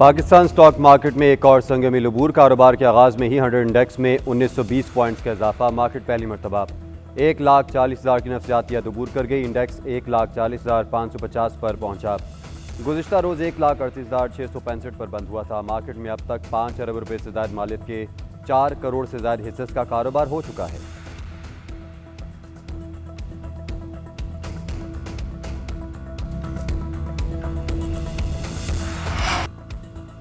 Pakistan stock market में एक और संगमिल अबूर। कारोबार के आगाज में ही 100 इंडेक्स में 1920 पॉइंट्स का इजाफा। मार्केट पहली मरतबा 1,40,000 की नफ्सियातियात अबूर कर गई। इंडेक्स 1,40,550 पर पहुंचा। गुज़िश्ता रोज़ 1,38,665 पर बंद हुआ था। मार्केट में अब तक 5 अरब रुपये से ज़ायद मालियत के 4 करोड़ से ज़ायद हिस्सेस का कारोबार हो चुका है।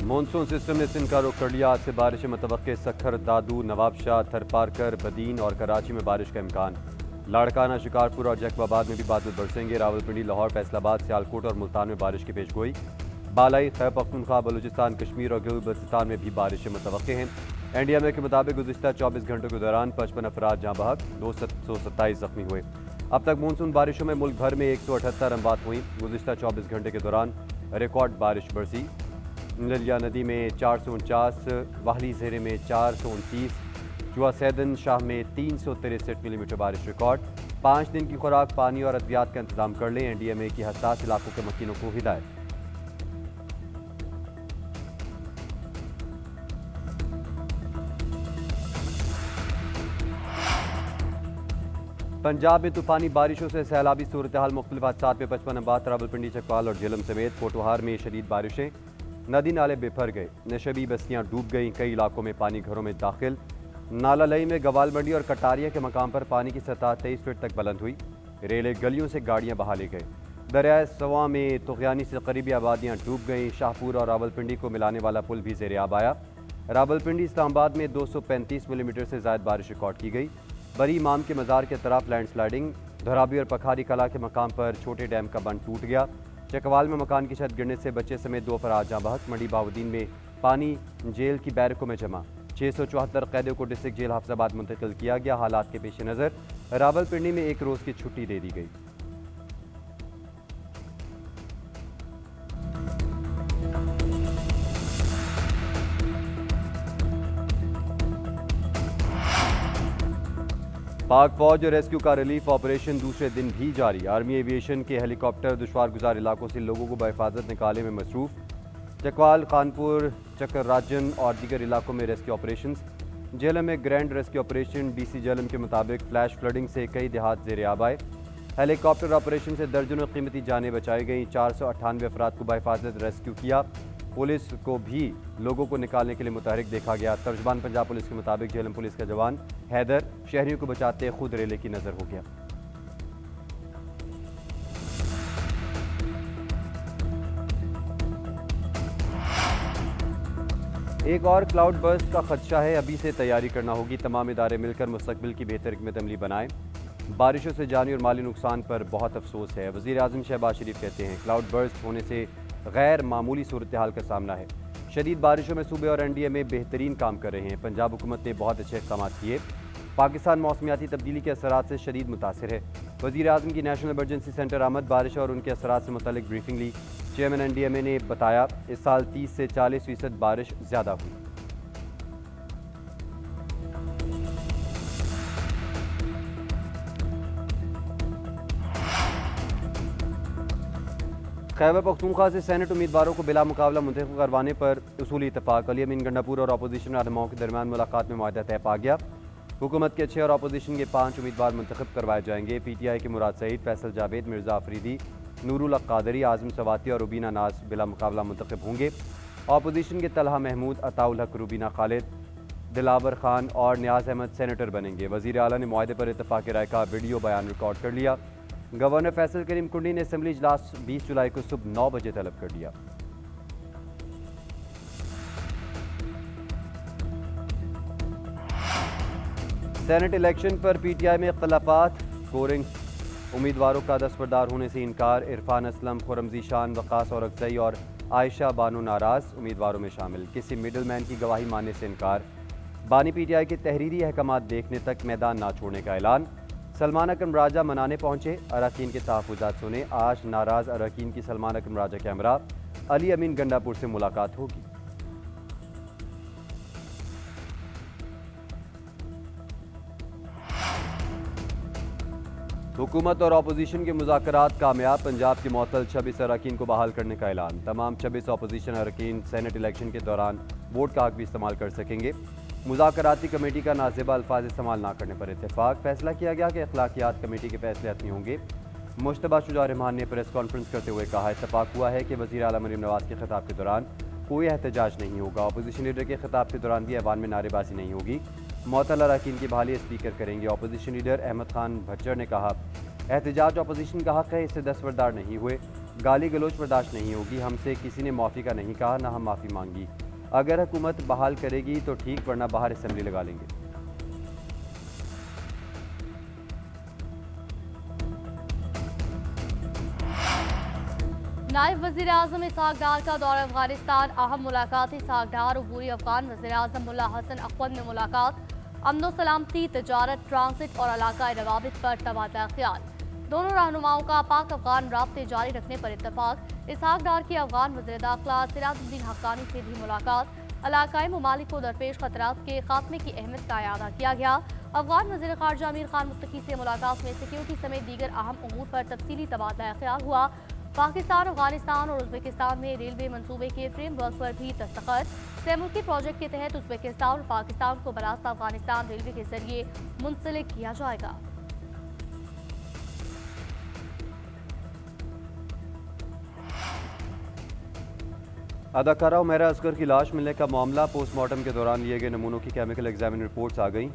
मानसून सिस्टम ने सिंध का रुख कर लिया। आज से बारिश मुतवक्के। सखर, दादू, नवाबशाह, थरपारकर, बदीन और कराची में बारिश का इम्कान। लाड़काना, शिकारपुर और जैकबाबाद में भी बादल बरसेंगे। रावलपिंडी, लाहौर, फैसलाबाद, सियालकोट और मुल्तान में बारिश की पेशगोई। बालाई, खैबर पख्तूनख्वा, बलूचिस्तान, कश्मीर और गिलगित-बल्तिस्तान में भी बारिशें मुतवक्के हैं। एनडीएमए के मुताबिक गुज़िश्ता 24 घंटों के दौरान 55 अफराद जहाँ बहक, 227 जख्मी हुए। अब तक मानसून बारिशों में मुल्क भर में 178 अमवात हुई। गुज़िश्ता 24 घंटे के दौरान रिकॉर्ड बारिश बरसी। नलिया नदी में 449, वाहली ज़ेरे में 429, जुआ सैदन शाह में 363 मिलीमीटर बारिश रिकॉर्ड। 5 दिन की खुराक, पानी और अद्वियात का इंतजाम कर लें। एनडीएमए की हसास इलाकों के मकीनों को हिदायत। पंजाब में तूफानी बारिशों से सैलाबी सूरत हाल। मुख्तलिफ हादसात में 55 अमवात। रावलपिंडी, चकवाल और झेलम समेत पोटोहार में शदीद बारिशें। नदी नाले बेफर गए। नशबी बस्तियां डूब गईं। कई इलाकों में पानी घरों में दाखिल। नाला लई में गवाल मंडी और कटारिया के मकाम पर पानी की सतह 23 फीट तक बुलंद हुई। रेले गलियों से गाड़ियां बहा ले गए। दरियाए सवा में तुगयानी से करीबी आबादियां डूब गईं। शाहपुर और रावलपिंडी को मिलाने वाला पुल भी ज़ेरे आब आया। रावलपिंडी इस्लामाबाद में 235 मिलीमीटर से ज़ायद बारिश रिकॉर्ड की गई। बरी इमाम के मज़ार के तरफ लैंडस्लाइडिंग। धोराबी और पखारी कला के मकाम पर छोटे डैम का बंद टूट गया। चकवाल में मकान की छत गिरने से बच्चे समेत 2 अफराद जहाँ बहक। मंडी बाउद्दीन में पानी जेल की बैरकों में जमा। 674 कैदियों को डिस्ट्रिक्ट जेल हाफिजाबाद मुंतकिल किया गया। हालात के पेश नज़र रावलपिंडी में 1 रोज़ की छुट्टी दे दी गई। पाक फौज और रेस्क्यू का रिलीफ ऑपरेशन दूसरे दिन भी जारी। आर्मी एविएशन के हेलीकॉप्टर दुश्वार गुजार इलाकों से लोगों को बहिफाजत निकालने में मसरूफ। चकवाल, कानपुर, चक्कराजन और दीगर इलाकों में रेस्क्यू ऑपरेशन। झेलम में grand rescue operation. DC Jhelum के मुताबिक फ्लैश फ्लडिंग से कई देहात ज़ेरे आब आए। हेलीकॉप्टर ऑपरेशन से दर्जनों कीमती जानें बचाई गई। 498 अफराद को बहिफाजत रेस्क्यू किया। पुलिस को भी लोगों को निकालने के लिए मुतहरिक देखा गया। तर्जमान पंजाब पुलिस के मुताबिक झेलम पुलिस का जवान हैदर शहरियों को बचाते खुद रेले की नजर हो गया। एक और क्लाउड बर्स्ट का खदशा है। अभी से तैयारी करना होगी। तमाम इदारे मिलकर मुस्तकबिल की बेहतर हिकमत अमली बनाएं। बारिशों से जानी और माली नुकसान पर बहुत अफसोस है। वज़ीर आज़म शहबाज शरीफ कहते हैं क्लाउड बर्स्ट होने से गैर मामूली सूरत हाल का सामना है। शदीद बारिशों में सूबे और एनडीएमए बेहतरीन काम कर रहे हैं। पंजाब हुकूमत ने बहुत अच्छे इक़दाम किए। पाकिस्तान मौसमियाती तब्दीली के असरात से शदीद मुतासिर है। वज़ीर आज़म की नेशनल इमरजेंसी सेंटर आमद। बारिश और उनके असरात से मुतल्लिक ब्रीफिंग ली। चेयरमैन एनडीएमए ने बताया इस साल 30 से 40% बारिश ज़्यादा हुई। खैबर पख्तूनख्वा से सेनेट उम्मीदवारों को बिला मुकाबला मुंतखब करवाने पर उसूली इत्तफाक। अली अमीन गंडापुर और अपोजिशन रहनुमाओं के दरमियान मुलाकात में मुआहदा तय पा गया। हुकूमत के 6 और अपोजिशन के 5 उम्मीदवार मुंतखब करवाए जाएंगे। पीटीआई के मुराद सईद, फैसल जावेद, मिर्जा अफरीदी, नूरुल हक कादरी, आज़म सवाती और रुबीना नाज बिला मुकाबला मुंतखब होंगे। अपोजिशन के तलहा महमूद, अताउल हक, रुबीना खालिद, दिलावर खान और न्याज अहमद सेनेटर बनेंगे। वज़ीर आला ने मुआहदे पर इत्तफाक राय का वीडियो बयान रिकॉर्ड कर लिया। गवर्नर फैसल करीम कुंडी ने असेंबली इजलास 20 जुलाई को सुबह 9 बजे तलब कर दिया। सेनेट इलेक्शन पर पीटीआई में इख्तलाफात। स्कोरिंग उम्मीदवारों का दस्तबरदार होने से इनकार। इरफान असलम, खुरमजी शान, वकास और अक्सई और आयशा बानो नाराज उम्मीदवारों में शामिल। किसी मिडल मैन की गवाही मानने से इनकार। बानी पीटीआई के तहरीरी अहकामात देखने तक मैदान ना छोड़ने का ऐलान। सलमान अकरम राजा मनाने पहुंचे। अरकान के तहफ़्फ़ुज़ात सुने। आज नाराज अरकान की सलमान अकरम राजा के हमरा अली अमीन गंडापुर से मुलाकात होगी। हुकूमत और अपोजिशन के मुज़ाकरात कामयाब। पंजाब के मुअत्तल 26 अरकान को बहाल करने का ऐलान। तमाम 26 अपोजिशन अरकान सेनेट इलेक्शन के दौरान वोट का हक भी इस्तेमाल कर सकेंगे। मुज़ाकराती कमेटी का नाज़िबा अल्फाज इस्तेमाल न करने पर इत्तेफाक। फैसला किया गया कि अखलाकियात कमेटी के फैसले हतमी होंगे। मुश्तबा शुजा रहमान ने प्रेस कॉन्फ्रेंस करते हुए कहा, इत्तेफाक हुआ है कि वज़ीर आला मरीम नवाज़ के खिताब के दौरान कोई एहतजाज नहीं होगा। अपोजिशन लीडर के खिताब के दौरान भी ऐवान में नारेबाजी नहीं होगी। मुअत्तल अरकान की बहाली स्पीकर करेंगे। अपोजिशन लीडर अहमद खान भच्चर ने कहा, एहतजाज अपोजिशन का हक है, इससे दस्तबरदार नहीं हुए। गाली गलोच बर्दाश्त नहीं होगी। हमसे किसी ने माफ़ी का नहीं कहा, ना हम माफ़ी मांगी। अगर हुकूमत बहाल करेगी तो ठीक, वरना बाहर असेंबली लगा लेंगे। नायब वज़ीर आज़म इसहाक डार का दौरा अफगानिस्तान। अहम मुलाकात। इसहाक डार और बूरी अफगान वज़ीर आज़म मुल्ला हसन अख्वंद में मुलाकात। अमन व सलामती, तजारत, ट्रांसिट और इलाकाई रवाबित पर तबादला ख्याल। दोनों रहनुमाओं का पाक अफगान राब्ते जारी रखने पर इत्तफाक। इसहाक डार की अफगान वज़ीर दाखिला सिराजुद्दीन हक्कानी से भी मुलाकात। इलाकाई ममालिक को दरपेश खतरात के खात्मे की अहमियत का इयादा किया गया। अफगान वज़ीर ख़ारजा अमीर खान मुत्तकी से मुलाकात में सिक्योरिटी समेत दीगर अहम अमूर पर तफसीली तबादला ख्याल हुआ। पाकिस्तान, अफगानिस्तान और उज़्बेकिस्तान में रेलवे मंसूबे के फ्रेमवर्क पर भी दस्तखत। सहमुल्की प्रोजेक्ट के तहत उज़्बेकिस्तान और पाकिस्तान को बरास्ता अफगानिस्तान रेलवे के जरिए मुंसलिक किया जाएगा। अदाकारा उमैरा असगर की लाश मिलने का मामला। पोस्टमार्टम के दौरान लिए गए नमूनों की केमिकल एग्जामिन रिपोर्ट्स आ गई।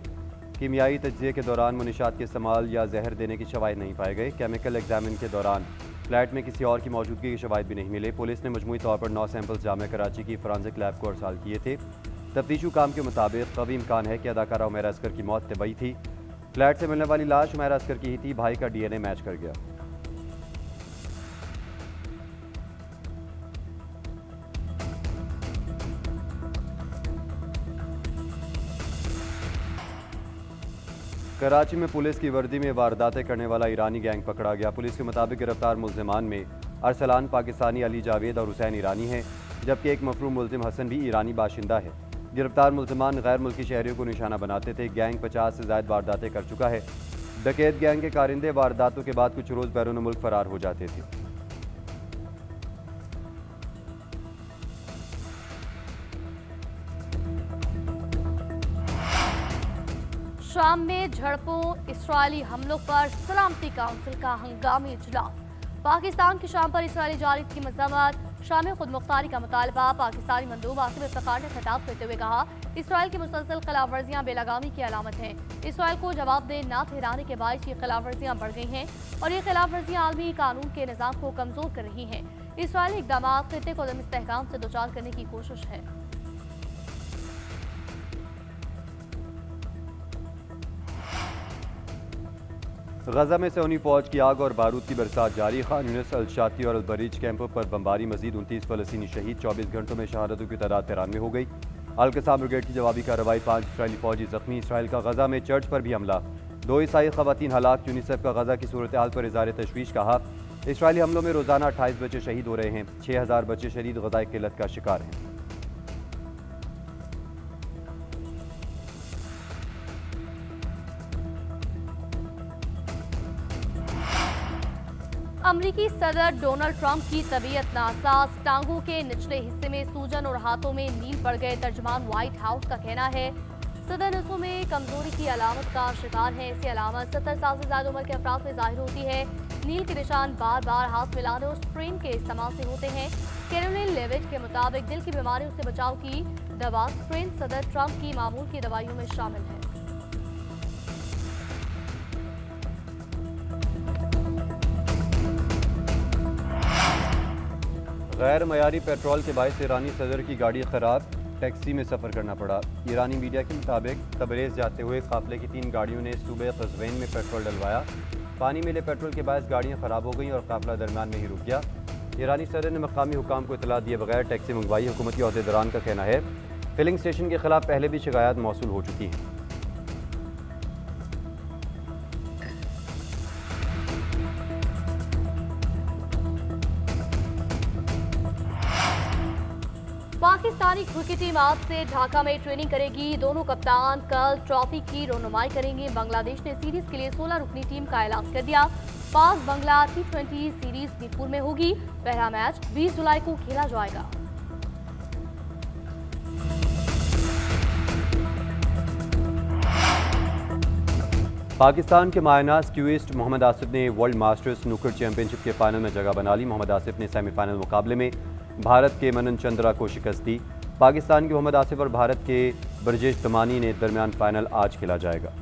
कीमियाई तज्ज़िये के दौरान मुनिशात के इस्तेमाल या जहर देने की शवाहिद नहीं पाए गए। केमिकल एग्जामिन के दौरान फ्लैट में किसी और की मौजूदगी की शवाहिद भी नहीं मिले। पुलिस ने मजमूई तौर पर 9 सैंपल्स जामिया कराची की फॉरेंसिक लैब को अरसाल किए थे। तफ्तीशी काम के मुताबिक कवी इम्कान है कि अदाकारा उमैरा असगर की मौत तबई थी। फ्लैट से मिलने वाली लाश उमैरा असगर की ही थी। भाई का DNA मैच कर गया। कराची में पुलिस की वर्दी में वारदातें करने वाला ईरानी गैंग पकड़ा गया। पुलिस के मुताबिक गिरफ्तार मुल्जिमान में अरसलान पाकिस्तानी, अली जावेद और हुसैन ईरानी हैं, जबकि एक मफरूम मुल्जिम हसन भी ईरानी बाशिंदा है। गिरफ्तार मुल्जिमान गैर मुल्की शहरियों को निशाना बनाते थे। गैंग 50 से ज़ायद वारदातें कर चुका है। डकैत गैंग के कारिंदे वारदातों के बाद कुछ रोज़ बैरून मुल्क फरार हो जाते थे। शाम में झड़पों, इसराइली हमलों पर सलामती काउंसिल का हंगामी इजलास। पाकिस्तान की शाम पर इसराइली जारियत की मजम्मत। शाम खुद मुख्तारी का मुतालबा। पाकिस्तानी मंदूब आसिफ इफ्तिखार ने खिताब करते हुए कहा, इसराइल की मुसलसल खिलाफ वर्जियाँ बेलगामी की अलामत हैं। इसराइल को जवाबदेह न ठहराने के बायस ये खिलाफ वर्जियाँ बढ़ गई हैं और ये खिलाफ वर्जियाँ आलमी कानून के निज़ाम को कमजोर कर रही हैं। इसराइली इक़दाम खित्ते को अदम इस्तेहकाम से दोचार करने की कोशिश है। गजा में सऊदी फौज की आग और बारूद की बरसात जारी। खान यूनिस, अल शाती और अल बरीज कैंपों पर बमबारी। मजीद 29 फलस्तीनी शहीद। 24 घंटों में शहादतों की तादाद 93 हो गई। अल कसाम ब्रिगेड की जवाबी कार्रवाई। 5 इसराइली फौजी जख्मी। इसराइल का गजा में चर्च पर भी हमला। 2 ईसाई खवातीन हलाक। यूनिसेफ का गजा की सूरत हाल पर इज़हार तशवीश। कहा, इसराइली हमलों में रोजाना 28 बच्चे शहीद हो रहे हैं। 6000 बच्चे शदीद ग़िज़ाई किल्लत का शिकार हैं। अमरीकी सदर डोनाल्ड ट्रंप की तबीयत नासाज। टांगों के निचले हिस्से में सूजन और हाथों में नील पड़ गए। तर्जमान व्हाइट हाउस का कहना है सदर नसों में कमजोरी की अलामत का शिकार है। इसकी अलामत 70 साल से ज्यादा उम्र के अफराद में जाहिर होती है। नील के निशान बार बार हाथ मिलाने और स्प्रेन के इस्तेमाल से होते हैं। कैरोलिन लेविट के मुताबिक दिल की बीमारियों से बचाव की दवा स्प्रेन सदर ट्रंप की मामूल की दवाइयों में शामिल है। गैर मयारी पेट्रोल के बायस ईरानी सदर की गाड़ी खराब। टैक्सी में सफ़र करना पड़ा। ईरानी मीडिया के मुताबिक तबरेज़ जाते हुए काफिले की 3 गाड़ियों ने सूबे कज़वीन में पेट्रोल डलवाया। पानी मिले पेट्रोल के बायस गाड़ियाँ ख़राब हो गईं और काफिला दरमियान में ही रुक गया। ईरानी सदर ने मकामी हुकाम को इतला दिए बगैर टैक्सी मंगवाई। हुकूमती अहदेदारान का कहना है फिलिंग स्टेशन के खिलाफ पहले भी शिकायत मौसूल हो चुकी हैं। पाकिस्तानी क्रिकेट टीम आज से ढाका में ट्रेनिंग करेगी। दोनों कप्तान कल ट्रॉफी की रोनुमाई करेंगे। बांग्लादेश ने सीरीज के लिए 16 रुकनी टीम का ऐलान कर दिया। 5 बांग्ला T20 सीरीज मीरपुर में होगी। पहला मैच 20 जुलाई को खेला जाएगा। पाकिस्तान के मायनाज क्यूइस्ट मोहम्मद आसिफ ने वर्ल्ड मास्टर्स स्नूकर चैंपियनशिप के फाइनल में जगह बना ली। मोहम्मद आसिफ ने सेमीफाइनल मुकाबले में भारत के मनन चंद्रा को शिकस्त दी। पाकिस्तान के मोहम्मद आसिफ और भारत के ब्रजेश तमानी ने दरमियान फाइनल आज खेला जाएगा।